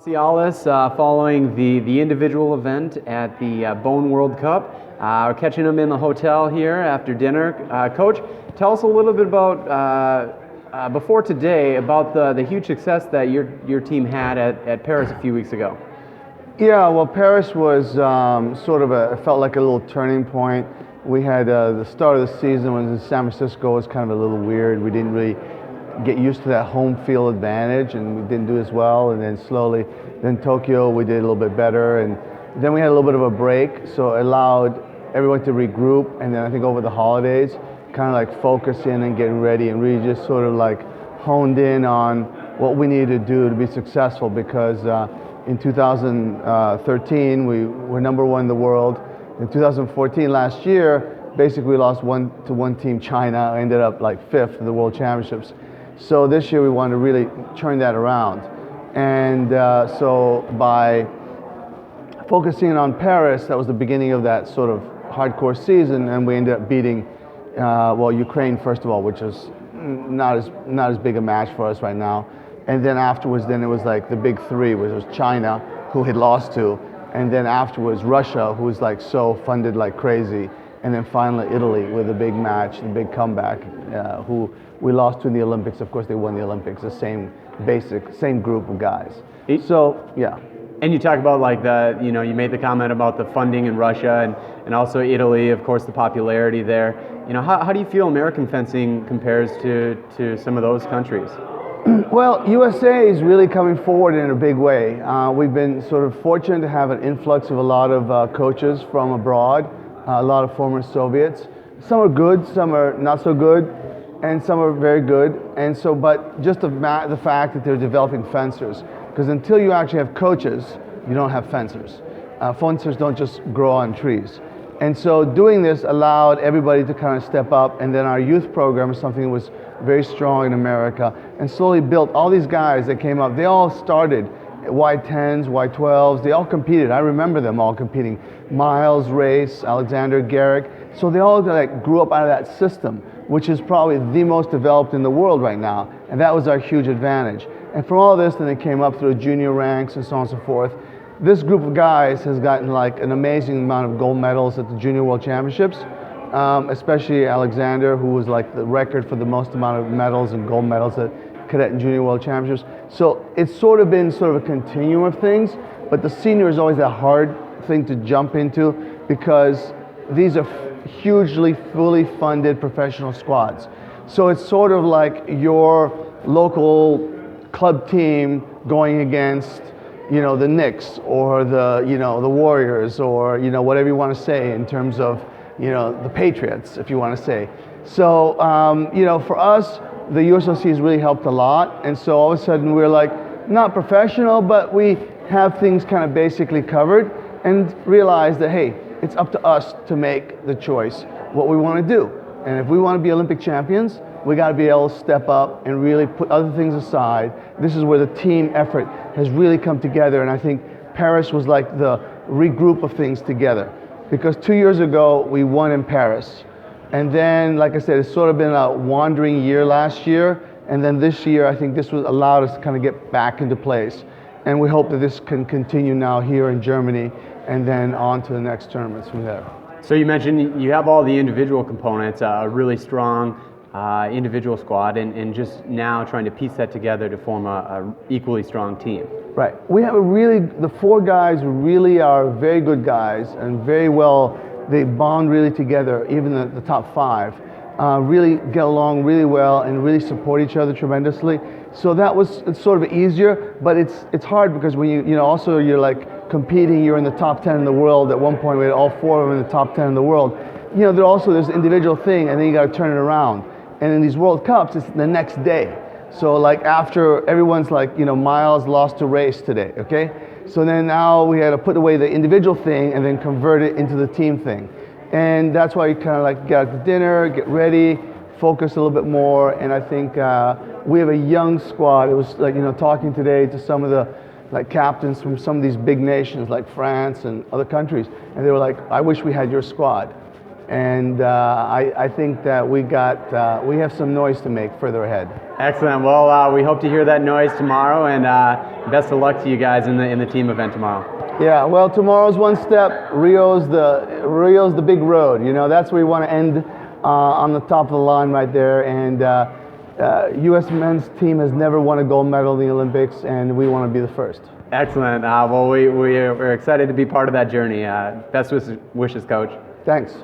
Massialas, following the individual event at the Bone World Cup. We're catching him in the hotel here after dinner. Coach, tell us a little bit about, before today, about the huge success that your team had at Paris a few weeks ago. Yeah, well, Paris was it felt like a little turning point. We had the start of the season was in San Francisco was kind of a little weird. We didn't really get used to that home field advantage, and we didn't do as well. And then slowly, then Tokyo, we did a little bit better, and then we had a little bit of a break, so it allowed everyone to regroup. And then I think over the holidays, kind of like focus in and getting ready, and really just sort of like honed in on what we needed to do to be successful. Because in 2013, we were number one in the world. In 2014, last year, basically we lost to one team, China, ended up like 5th in the World Championships. So this year we wanted to really turn that around. And so by focusing on Paris, that was the beginning of that sort of hardcore season, and we ended up beating, Ukraine first of all, which was not as big a match for us right now. And then afterwards, then it was like the big three, which was China, who had lost to, and then afterwards Russia, who was like so funded like crazy, and then finally Italy with a big match, the big comeback, who we lost to in the Olympics. Of course, they won the Olympics. The same group of guys. So yeah. And you talk about like you made the comment about the funding in Russia and also Italy, of course, the popularity there. How do you feel American fencing compares to some of those countries? Well, USA is really coming forward in a big way. We've been sort of fortunate to have an influx of a lot of coaches from abroad, a lot of former Soviets. Some are good, some are not so good, and some are very good. And so, but just the fact that they're developing fencers, because until you actually have coaches, you don't have fencers. Fencers don't just grow on trees. And so doing this allowed everybody to kind of step up, and then our youth program is something that was very strong in America, and slowly built all these guys that came up. They all started at Y10s, Y12s, they all competed. I remember them all competing. Miles, Race, Alexander, Garrick. So they all like grew up out of that system, which is probably the most developed in the world right now, and that was our huge advantage. And from all this, then they came up through junior ranks and so on and so forth. This group of guys has gotten like an amazing amount of gold medals at the Junior World Championships, especially Alexander, who was like the record for the most amount of medals and gold medals at Cadet and Junior World Championships. So it's sort of been sort of a continuum of things, but the senior is always a hard thing to jump into because these are hugely fully funded professional squads. So it's sort of like your local club team going against the Knicks or the Warriors or whatever you want to say in terms of the Patriots, if you want to say. So for us, the USOC has really helped a lot, and so all of a sudden we're like not professional, but we have things kind of basically covered, and realize that hey, it's up to us to make the choice what we want to do. And if we want to be Olympic champions, we got to be able to step up and really put other things aside. This is where the team effort has really come together, and I think Paris was like the regroup of things together. Because 2 years ago, we won in Paris. And then, like I said, it's sort of been a wandering year last year, and then this year, I think this was allowed us to kind of get back into place. And we hope that this can continue now here in Germany, and then on to the next tournaments from there. So you mentioned you have all the individual components, a really strong individual squad, and just now trying to piece that together to form a equally strong team. Right. We have the 4 guys really are very good guys and very well, they bond really together, even the top 5. Really get along really well and really support each other tremendously. So it's sort of easier, but it's hard because when also you're like competing, you're in the top 10 in the world. At one point we had all 4 of them in the top 10 in the world. There's an individual thing, and then you got to turn it around. And in these World Cups, it's the next day. So like after everyone's like, Miles lost a race today, okay? So then now we had to put away the individual thing and then convert it into the team thing. And that's why you kind of like get out to dinner, get ready, focus a little bit more. And I think we have a young squad. It was like, talking today to some of the like captains from some of these big nations like France and other countries. And they were like, I wish we had your squad. and I think that we have some noise to make further ahead. Excellent. Well, we hope to hear that noise tomorrow, and best of luck to you guys in the team event tomorrow. Yeah, well, tomorrow's one step. Rio's the big road. You know, that's where we want to end on the top of the line right there. And U.S. men's team has never won a gold medal in the Olympics, and we want to be the first. Excellent. Well, we're excited to be part of that journey. Best wishes, Coach. Thanks.